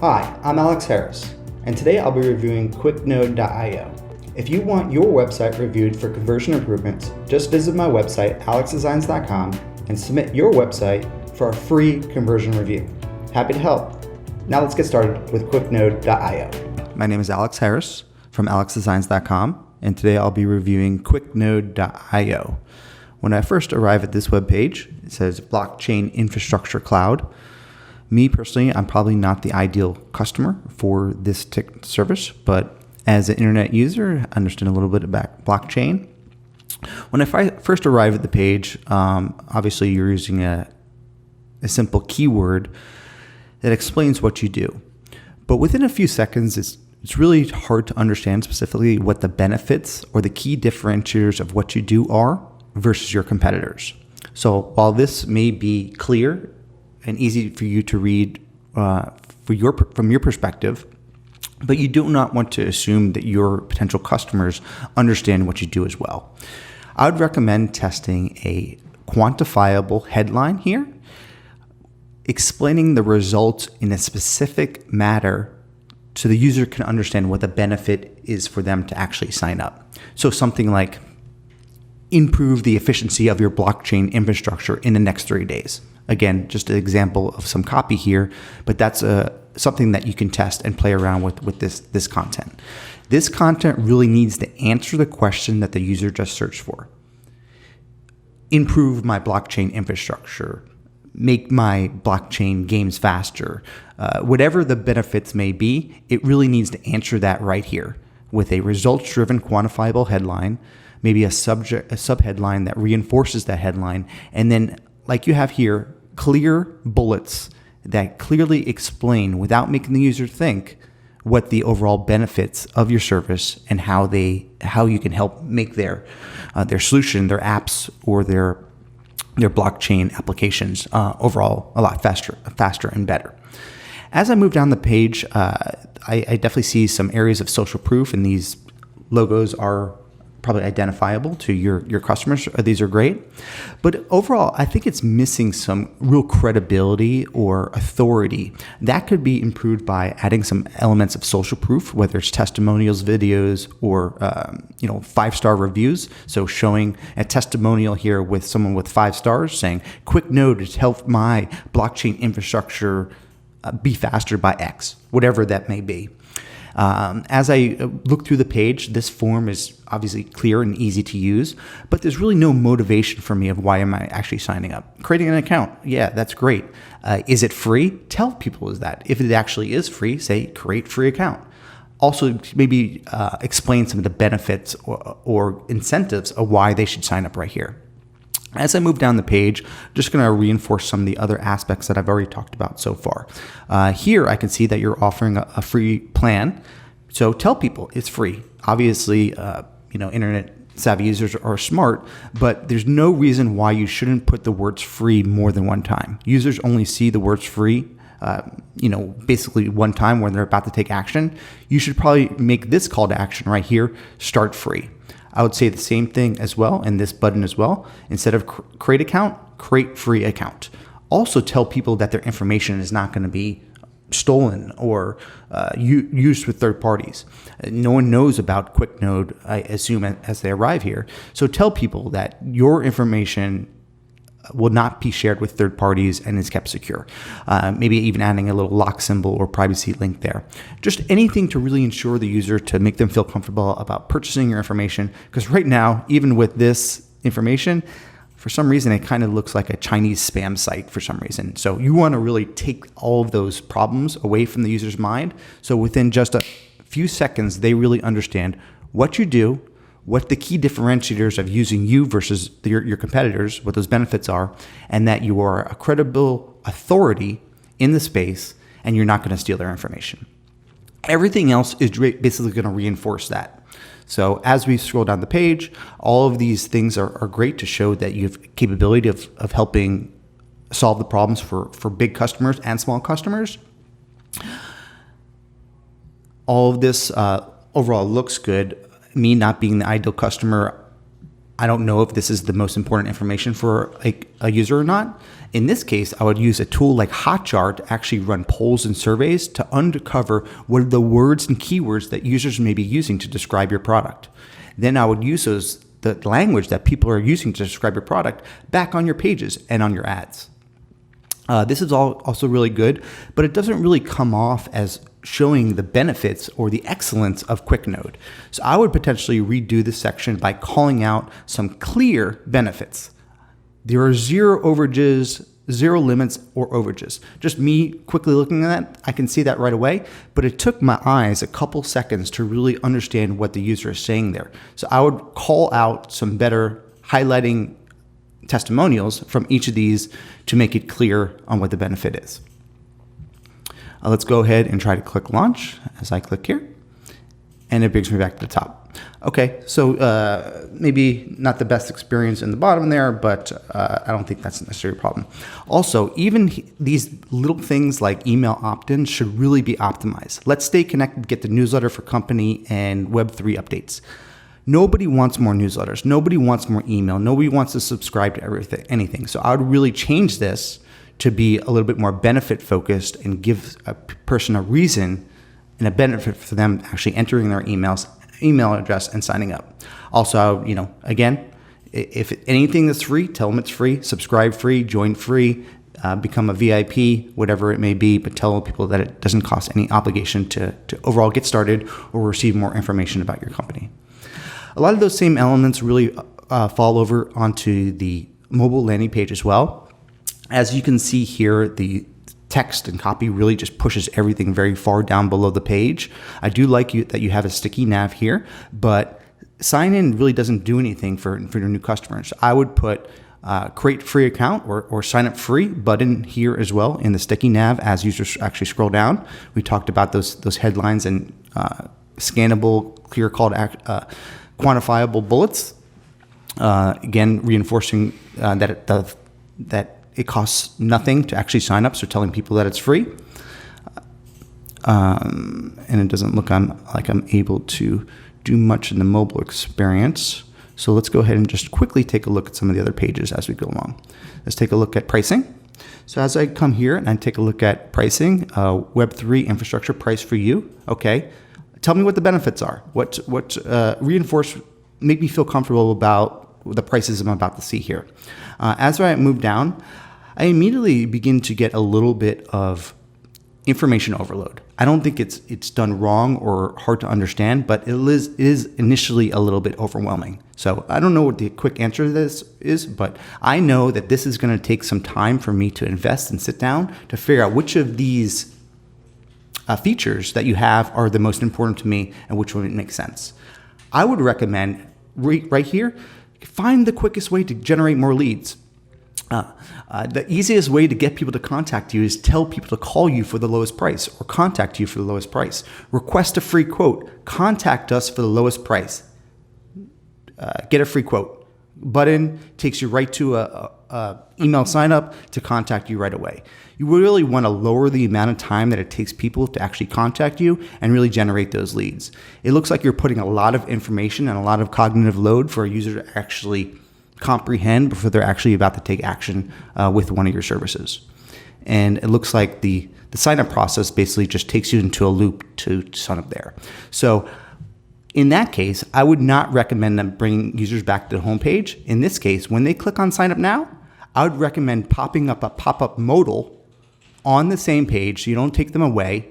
Hi, I'm Alex Harris, and today I'll be reviewing QuickNode.io. If you want your website reviewed for conversion improvements, just visit my website, alexdesigns.com, and submit your website for a free conversion review. Happy to help. Now let's get started with QuickNode.io. My name is Alex Harris from alexdesigns.com, and today I'll be reviewing QuickNode.io. When I first arrive at this web page, it says Blockchain Infrastructure Cloud. Me personally, I'm probably not the ideal customer for this service, but as an internet user, I understand a little bit about blockchain. When I first arrive at the page, obviously you're using a simple keyword that explains what you do. But within a few seconds, it's really hard to understand specifically what the benefits or the key differentiators of what you do are versus your competitors. So while this may be clear and easy for you to read from your perspective, but you do not want to assume that your potential customers understand what you do as well. I would recommend testing a quantifiable headline here, explaining the results in a specific matter so the user can understand what the benefit is for them to actually sign up. So something like, improve the efficiency of your blockchain infrastructure in the next 3 days. Again, just an example of some copy here, but that's something that you can test and play around with this content. This content really needs to answer the question that the user just searched for. Improve my blockchain infrastructure, make my blockchain games faster. Whatever the benefits may be, it really needs to answer that right here with a results-driven quantifiable headline, maybe a subheadline that reinforces that headline, and then, like you have here, clear bullets that clearly explain, without making the user think, what the overall benefits of your service and how you can help make their solution, their apps, or their blockchain applications overall a lot faster and better. As I move down the page, I definitely see some areas of social proof, and these logos are probably identifiable to your customers. These are great. But overall, I think it's missing some real credibility or authority. That could be improved by adding some elements of social proof, whether it's testimonials, videos, or 5-star reviews. So showing a testimonial here with someone with 5 stars saying, QuickNode has helped my blockchain infrastructure be faster by X, whatever that may be. As I look through the page, this form is obviously clear and easy to use, but there's really no motivation for me of why am I actually signing up. Creating an account, yeah, that's great. Is it free? Tell people is that. If it actually is free, say create free account. Also, maybe explain some of the benefits or incentives of why they should sign up right here. As I move down the page, I'm just going to reinforce some of the other aspects that I've already talked about so far. Here, I can see that you're offering a free plan. So tell people it's free. Obviously, internet savvy users are smart, but there's no reason why you shouldn't put the words free more than one time. Users only see the words free, basically one time when they're about to take action. You should probably make this call to action right here, start free. I would say the same thing as well, and this button as well. Instead of create account, create free account. Also tell people that their information is not going to be stolen or used with third parties. No one knows about QuickNode, I assume, as they arrive here. So tell people that your information will not be shared with third parties and is kept secure. Maybe even adding a little lock symbol or privacy link there. Just anything to really ensure the user, to make them feel comfortable about purchasing your information. Because right now, even with this information, for some reason, it kind of looks like a Chinese spam site for some reason. So you want to really take all of those problems away from the user's mind. So within just a few seconds, they really understand what you do, what the key differentiators of using you versus your competitors, what those benefits are, and that you are a credible authority in the space and you're not going to steal their information. Everything else is basically going to reinforce that. So as we scroll down the page, all of these things are great to show that you have capability of helping solve the problems for big customers and small customers. All of this overall looks good. Me not being the ideal customer, I don't know if this is the most important information for a user or not. In this case, I would use a tool like Hotjar to actually run polls and surveys to uncover what are the words and keywords that users may be using to describe your product. Then I would use the language that people are using to describe your product back on your pages and on your ads. This is also really good, but it doesn't really come off as showing the benefits or the excellence of QuickNode. So I would potentially redo this section by calling out some clear benefits. There are zero overages, zero limits or overages. Just me quickly looking at that, I can see that right away, but it took my eyes a couple seconds to really understand what the user is saying there. So I would call out some better highlighting testimonials from each of these to make it clear on what the benefit is. Let's go ahead and try to click launch as I click here, and it brings me back to the top. Okay, so maybe not the best experience in the bottom there, but I don't think that's necessarily a problem. Also, even these little things like email opt-ins should really be optimized. Let's stay connected, get the newsletter for company and Web3 updates. Nobody wants more newsletters. Nobody wants more email. Nobody wants to subscribe to anything. So I would really change this to be a little bit more benefit focused and give a person a reason and a benefit for them actually entering their email address and signing up. Also, again, if anything that's free, tell them it's free, subscribe free, join free, become a VIP, whatever it may be, but tell people that it doesn't cost any obligation to overall get started or receive more information about your company. A lot of those same elements really fall over onto the mobile landing page as well. As you can see here, the text and copy really just pushes everything very far down below the page. I do like that you have a sticky nav here, but sign in really doesn't do anything for your new customers. I would put create free account or sign up free button here as well in the sticky nav as users actually scroll down. We talked about those headlines and scannable, clear call to act, quantifiable bullets. Again, reinforcing that it costs nothing to actually sign up, so telling people that it's free. And it doesn't look like I'm able to do much in the mobile experience. So let's go ahead and just quickly take a look at some of the other pages as we go along. Let's take a look at pricing. So as I come here and I take a look at pricing, Web3 infrastructure price for you. Okay, tell me what the benefits are. Make me feel comfortable about the prices I'm about to see here. As I move down, I immediately begin to get a little bit of information overload. I don't think it's done wrong or hard to understand, but it is initially a little bit overwhelming. So I don't know what the quick answer to this is, but I know that this is going to take some time for me to invest and sit down to figure out which of these features that you have are the most important to me and which one makes sense. I would recommend right here, find the quickest way to generate more leads. The easiest way to get people to contact you is tell people to call you for the lowest price or contact you for the lowest price. Request a free quote. Contact us for the lowest price. Get a free quote. Button takes you right to a email sign up to contact you right away. You really want to lower the amount of time that it takes people to actually contact you and really generate those leads. It looks like you're putting a lot of information and a lot of cognitive load for a user to actually comprehend before they're actually about to take action with one of your services. And it looks like the sign-up process basically just takes you into a loop to sign up there. So in that case, I would not recommend them bringing users back to the homepage. In this case, when they click on sign up now, I would recommend popping up a pop-up modal on the same page so you don't take them away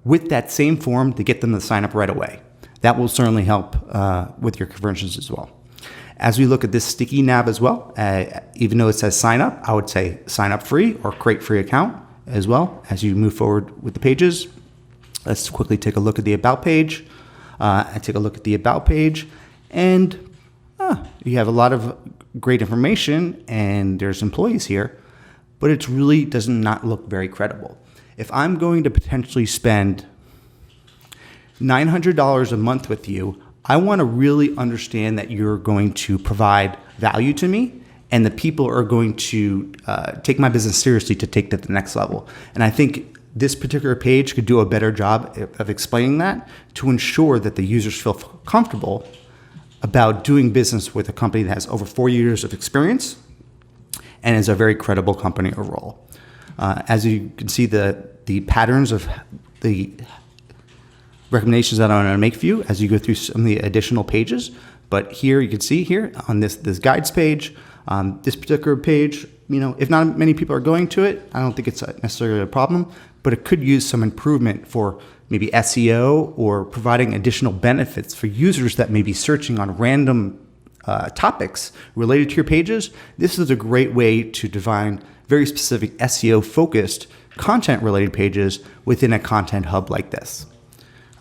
with that same form to get them to sign up right away. That will certainly help with your conversions as well. As we look at this sticky nav as well, even though it says sign up, I would say sign up free or create free account as well as you move forward with the pages. Let's quickly take a look at the about page. I take a look at the about page and you have a lot of great information and there's employees here, but it really does not look very credible. If I'm going to potentially spend $900 a month with you, I want to really understand that you're going to provide value to me and the people are going to take my business seriously to take that to the next level. And I think this particular page could do a better job of explaining that to ensure that the users feel comfortable about doing business with a company that has over 4 years of experience and is a very credible company overall. As you can see, the patterns of the recommendations that I'm going to make for you as you go through some of the additional pages. But here you can see here on this guides page, this particular page, if not many people are going to it, I don't think it's necessarily a problem, but it could use some improvement for maybe SEO or providing additional benefits for users that may be searching on random topics related to your pages. This is a great way to define very specific SEO focused content related pages within a content hub like this.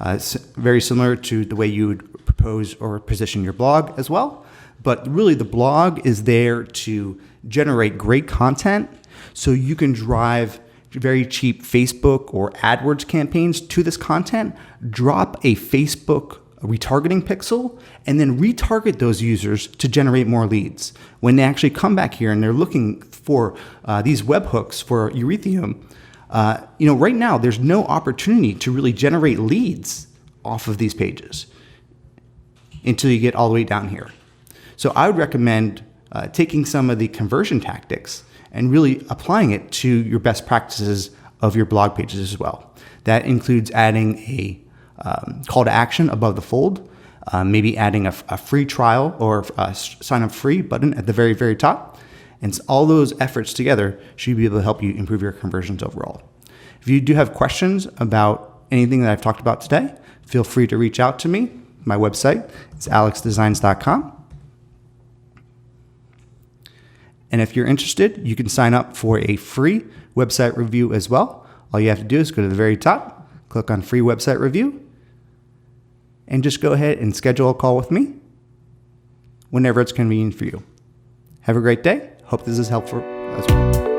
It's very similar to the way you would propose or position your blog as well. But really the blog is there to generate great content so you can drive very cheap Facebook or AdWords campaigns to this content, drop a Facebook retargeting pixel, and then retarget those users to generate more leads. When they actually come back here and they're looking for these webhooks for Ethereum, right now there's no opportunity to really generate leads off of these pages until you get all the way down here. So I would recommend taking some of the conversion tactics and really applying it to your best practices of your blog pages as well. That includes adding a call to action above the fold, maybe adding a free trial or a sign up free button at the very, very top. And all those efforts together should be able to help you improve your conversions overall. If you do have questions about anything that I've talked about today, feel free to reach out to me. My website is alexdesigns.com. And if you're interested, you can sign up for a free website review as well. All you have to do is go to the very top, click on free website review, and just go ahead and schedule a call with me whenever it's convenient for you. Have a great day. Hope this is helpful as well.